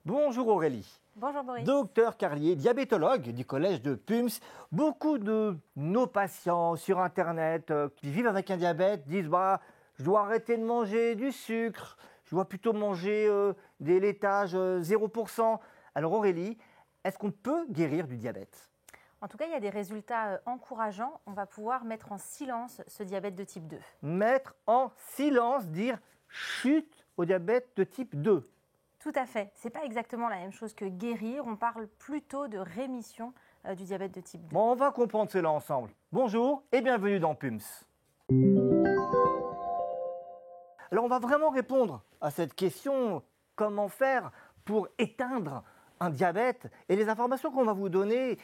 Bonjour Aurélie. Bonjour Boris. Docteur Carlier, diabétologue du collège de PUMS. Beaucoup de nos patients sur Internet qui vivent avec un diabète disent je dois arrêter de manger du sucre, je dois plutôt manger des laitages 0%. Alors Aurélie, est-ce qu'on peut guérir du diabète ? En tout cas, il y a des résultats encourageants. On va pouvoir mettre en silence ce diabète de type 2. Mettre en silence, dire chute au diabète de type 2. Tout à fait. Ce n'est pas exactement la même chose que guérir. On parle plutôt de rémission du diabète de type 2. Bon, on va comprendre cela ensemble. Bonjour et bienvenue dans PUMS. Alors, on va vraiment répondre à cette question, comment faire pour éteindre un diabète? Et les informations qu'on va vous donner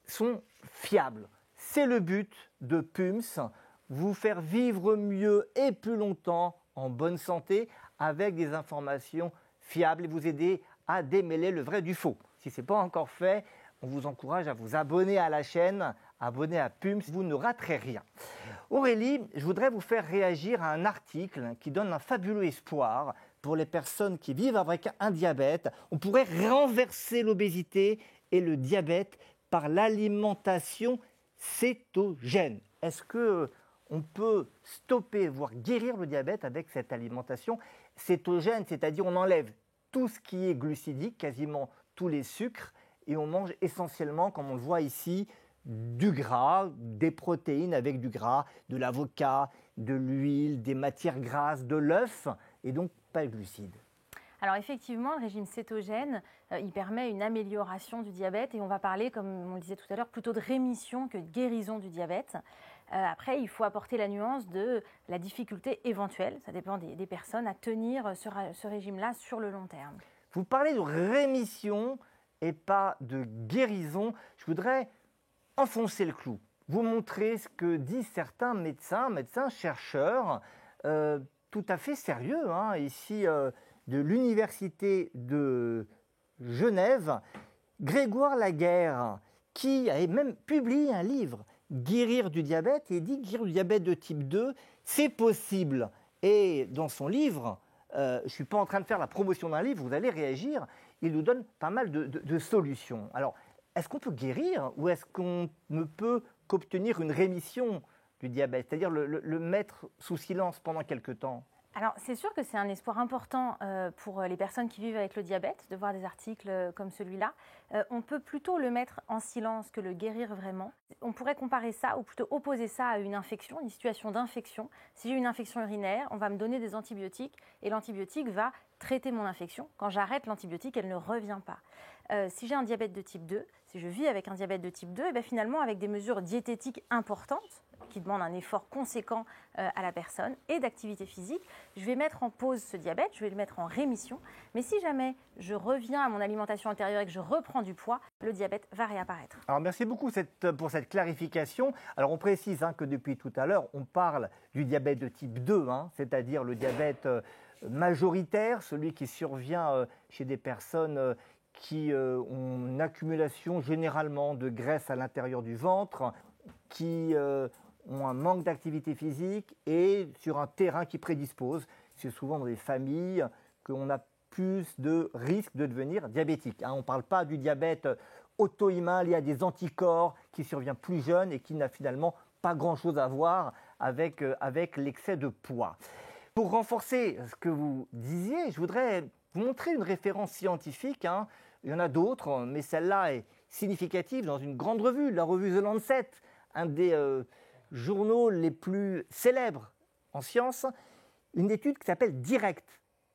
sont fiables. C'est le but de PUMS, vous faire vivre mieux et plus longtemps en bonne santé avec des informations fiables et vous aider à démêler le vrai du faux. Si ce n'est pas encore fait, on vous encourage à vous abonner à la chaîne, abonner à PUMS, vous ne raterez rien. Aurélie, je voudrais vous faire réagir à un article qui donne un fabuleux espoir pour les personnes qui vivent avec un diabète. On pourrait renverser l'obésité et le diabète par l'alimentation cétogène. Est-ce qu'on peut stopper, voire guérir le diabète avec cette alimentation cétogène, c'est-à-dire on enlève tout ce qui est glucidique, quasiment tous les sucres, et on mange essentiellement, comme on le voit ici, du gras, des protéines avec du gras, de l'avocat, de l'huile, des matières grasses, de l'œuf, et donc pas de glucides. Alors effectivement, le régime cétogène, il permet une amélioration du diabète et on va parler, comme on le disait tout à l'heure, plutôt de rémission que de guérison du diabète. Après, il faut apporter la nuance de la difficulté éventuelle, ça dépend des personnes, à tenir ce régime-là sur le long terme. Vous parlez de rémission et pas de guérison. Je voudrais enfoncer le clou, vous montrer ce que disent certains médecins chercheurs, tout à fait sérieux, ici de l'université de Genève, Grégoire Laguerre, qui a même publié un livre, Guérir du diabète, et dit guérir du diabète de type 2, c'est possible. Et dans son livre, je ne suis pas en train de faire la promotion d'un livre, vous allez réagir, il nous donne pas mal de solutions. Alors, est-ce qu'on peut guérir ou est-ce qu'on ne peut qu'obtenir une rémission du diabète, c'est-à-dire le mettre sous silence pendant quelque temps? Alors, c'est sûr que c'est un espoir important pour les personnes qui vivent avec le diabète, de voir des articles comme celui-là. On peut plutôt le mettre en silence que le guérir vraiment. On pourrait comparer ça, ou plutôt opposer ça à une infection, une situation d'infection. Si j'ai une infection urinaire, on va me donner des antibiotiques et l'antibiotique va traiter mon infection. Quand j'arrête l'antibiotique, elle ne revient pas. Si j'ai un diabète de type 2, si je vis avec un diabète de type 2, et bien finalement, avec des mesures diététiques importantes, qui demandent un effort conséquent à la personne et d'activité physique, je vais mettre en pause ce diabète, je vais le mettre en rémission. Mais si jamais je reviens à mon alimentation antérieure et que je reprends du poids, le diabète va réapparaître. Alors merci beaucoup pour cette clarification. Alors on précise que depuis tout à l'heure, on parle du diabète de type 2, c'est-à-dire le diabète majoritaire, celui qui survient chez des personnes qui ont une accumulation généralement de graisse à l'intérieur du ventre, qui ont un manque d'activité physique et sur un terrain qui prédispose. C'est souvent dans les familles qu'on a plus de risques de devenir diabétique. On ne parle pas du diabète auto-immun lié à des anticorps qui survient plus jeune et qui n'a finalement pas grand-chose à voir avec l'excès de poids. Pour renforcer ce que vous disiez, je voudrais vous montrer une référence scientifique. Il y en a d'autres, mais celle-là est significative dans une grande revue, la revue The Lancet, un des journaux les plus célèbres en sciences, une étude qui s'appelle DIRECT,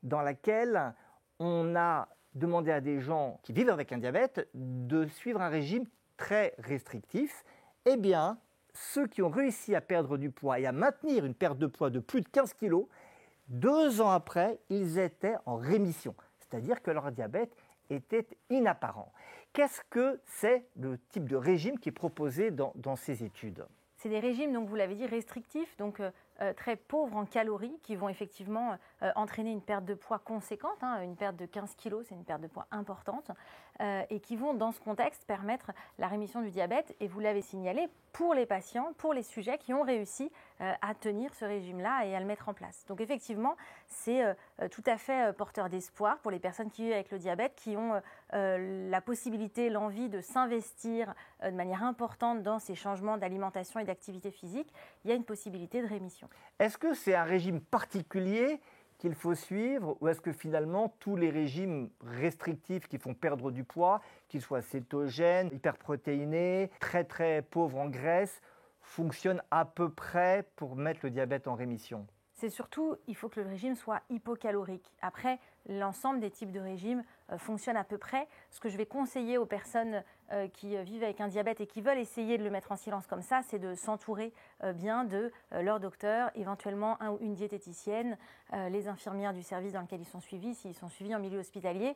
dans laquelle on a demandé à des gens qui vivent avec un diabète de suivre un régime très restrictif. Eh bien, ceux qui ont réussi à perdre du poids et à maintenir une perte de poids de plus de 15 kilos, 2 ans après, ils étaient en rémission, c'est-à-dire que leur diabète était inapparent. Qu'est-ce que c'est le type de régime qui est proposé dans ces études ? C'est des régimes, donc vous l'avez dit, restrictifs, donc très pauvres en calories qui vont effectivement entraîner une perte de poids conséquente, hein, une perte de 15 kilos, c'est une perte de poids importante, et qui vont dans ce contexte permettre la rémission du diabète. Et vous l'avez signalé, pour les patients, pour les sujets qui ont réussi à tenir ce régime-là et à le mettre en place. Donc effectivement, c'est tout à fait porteur d'espoir pour les personnes qui vivent avec le diabète, qui ont la possibilité, l'envie de s'investir de manière importante dans ces changements d'alimentation et d'activité physique. Il y a une possibilité de rémission. Est-ce que c'est un régime particulier qu'il faut suivre ou est-ce que finalement tous les régimes restrictifs qui font perdre du poids, qu'ils soient cétogènes, hyperprotéinés, très très pauvres en graisse, fonctionnent à peu près pour mettre le diabète en rémission? C'est surtout, il faut que le régime soit hypocalorique. Après, l'ensemble des types de régimes fonctionnent à peu près. Ce que je vais conseiller aux personnes qui vivent avec un diabète et qui veulent essayer de le mettre en silence comme ça, c'est de s'entourer bien de leur docteur, éventuellement un ou une diététicienne, les infirmières du service dans lequel ils sont suivis, s'ils sont suivis en milieu hospitalier,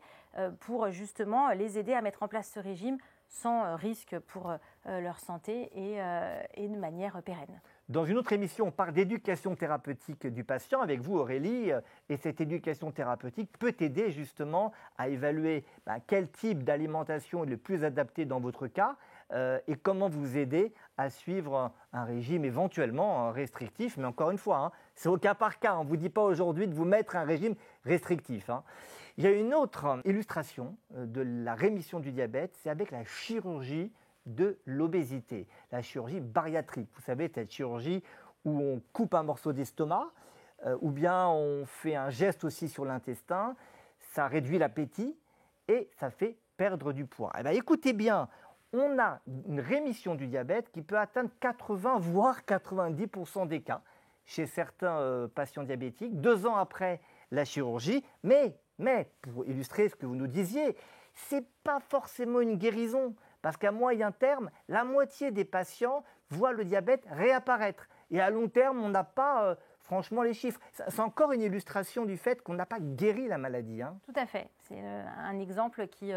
pour justement les aider à mettre en place ce régime sans risque pour leur santé et de manière pérenne. Dans une autre émission, on parle d'éducation thérapeutique du patient avec vous, Aurélie. Et cette éducation thérapeutique peut aider justement à évaluer quel type d'alimentation est le plus adapté dans votre cas et comment vous aider à suivre un régime éventuellement restrictif. Mais encore une fois, c'est au cas par cas. On ne vous dit pas aujourd'hui de vous mettre un régime restrictif. Il y a une autre illustration de la rémission du diabète, c'est avec la chirurgie de l'obésité, la chirurgie bariatrique. Vous savez, cette chirurgie où on coupe un morceau d'estomac ou bien on fait un geste aussi sur l'intestin, ça réduit l'appétit et ça fait perdre du poids. Eh bien, écoutez bien, on a une rémission du diabète qui peut atteindre 80 voire 90% des cas chez certains patients diabétiques 2 ans après la chirurgie. Mais pour illustrer ce que vous nous disiez, ce n'est pas forcément une guérison. Parce qu'à moyen terme, la moitié des patients voient le diabète réapparaître. Et à long terme, on n'a pas franchement les chiffres. C'est encore une illustration du fait qu'on n'a pas guéri la maladie. Tout à fait. C'est un exemple qui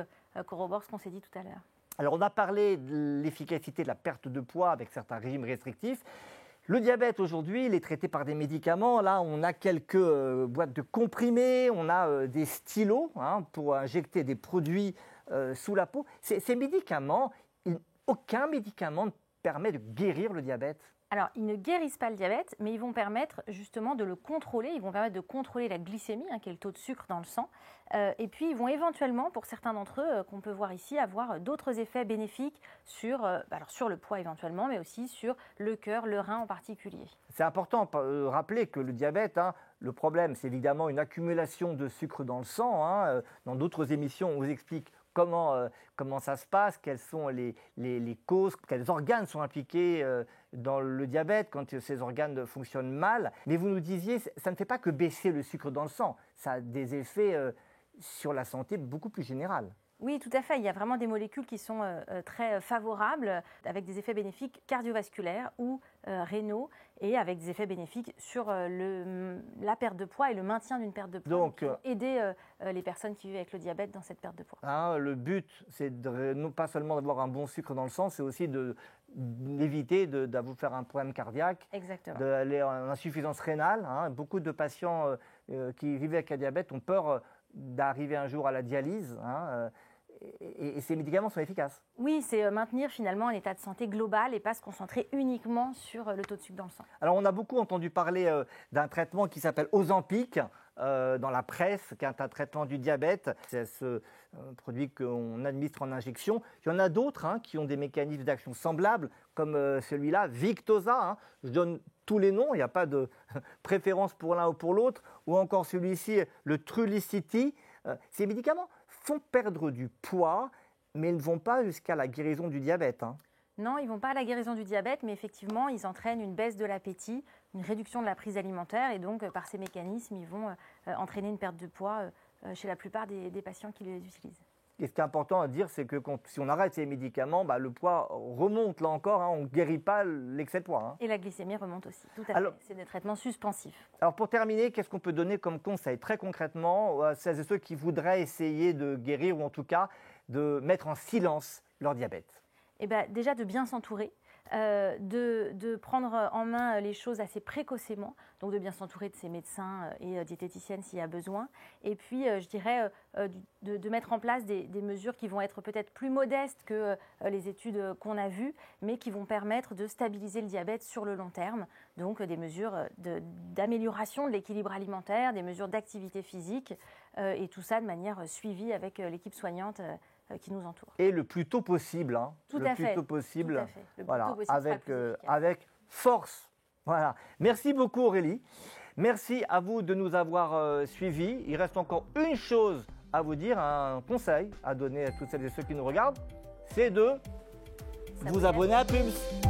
corrobore ce qu'on s'est dit tout à l'heure. Alors on a parlé de l'efficacité de la perte de poids avec certains régimes restrictifs. Le diabète aujourd'hui, il est traité par des médicaments. Là, on a quelques boîtes de comprimés, on a des stylos pour injecter des produits sous la peau. Ces médicaments, aucun médicament ne permet de guérir le diabète. Alors, ils ne guérissent pas le diabète, mais ils vont permettre justement de le contrôler. Ils vont permettre de contrôler la glycémie, qui est le taux de sucre dans le sang. Et puis, ils vont éventuellement, pour certains d'entre eux, qu'on peut voir ici, avoir d'autres effets bénéfiques sur le poids éventuellement, mais aussi sur le cœur, le rein en particulier. C'est important de rappeler que le diabète, le problème, c'est évidemment une accumulation de sucre dans le sang. Dans d'autres émissions, on vous explique comment ça se passe, quelles sont les causes, quels organes sont impliqués dans le diabète quand ces organes fonctionnent mal. Mais vous nous disiez, ça ne fait pas que baisser le sucre dans le sang, ça a des effets sur la santé beaucoup plus générales. Oui, tout à fait. Il y a vraiment des molécules qui sont très favorables, avec des effets bénéfiques cardiovasculaires ou rénaux, et avec des effets bénéfiques sur la perte de poids et le maintien d'une perte de poids. Donc aider les personnes qui vivent avec le diabète dans cette perte de poids. Le but, c'est non pas seulement d'avoir un bon sucre dans le sang, c'est aussi d'éviter de vous faire un problème cardiaque, d'aller en insuffisance rénale. Beaucoup de patients qui vivent avec un diabète ont peur d'arriver un jour à la dialyse. Et ces médicaments sont efficaces. Oui, c'est maintenir finalement un état de santé global et pas se concentrer uniquement sur le taux de sucre dans le sang. Alors on a beaucoup entendu parler d'un traitement qui s'appelle Ozempic dans la presse, qui est un traitement du diabète. C'est ce produit qu'on administre en injection. Il y en a d'autres qui ont des mécanismes d'action semblables, comme celui-là, Victoza. Je donne tous les noms, il n'y a pas de préférence pour l'un ou pour l'autre. Ou encore celui-ci, le Trulicity. Ces médicaments font perdre du poids, mais ils ne vont pas jusqu'à la guérison du diabète. Non, ils ne vont pas à la guérison du diabète, mais effectivement, ils entraînent une baisse de l'appétit, une réduction de la prise alimentaire, et donc par ces mécanismes, ils vont entraîner une perte de poids chez la plupart des patients qui les utilisent. Et ce qui est important à dire, c'est que si on arrête ces médicaments, le poids remonte là encore, on ne guérit pas l'excès de poids. Et la glycémie remonte aussi, tout à fait. C'est des traitements suspensifs. Alors pour terminer, qu'est-ce qu'on peut donner comme conseil très concrètement à celles et ceux qui voudraient essayer de guérir ou en tout cas de mettre en silence leur diabète? Déjà de bien s'entourer. de prendre en main les choses assez précocement, donc de bien s'entourer de ses médecins et diététiciennes s'il y a besoin. Et puis, je dirais, de mettre en place des mesures qui vont être peut-être plus modestes que les études qu'on a vues, mais qui vont permettre de stabiliser le diabète sur le long terme. Donc, des mesures d'amélioration de l'équilibre alimentaire, des mesures d'activité physique, et tout ça de manière suivie avec l'équipe soignante qui nous entoure. Et le plus tôt possible, hein, Tout à fait. Plus tôt possible, Tout à fait. Le plus voilà, tôt possible sera le plus efficace. avec force. Voilà. Merci beaucoup Aurélie. Merci à vous de nous avoir suivis. Il reste encore une chose à vous dire, un conseil à donner à toutes celles et ceux qui nous regardent, c'est de vous abonner à Pulse.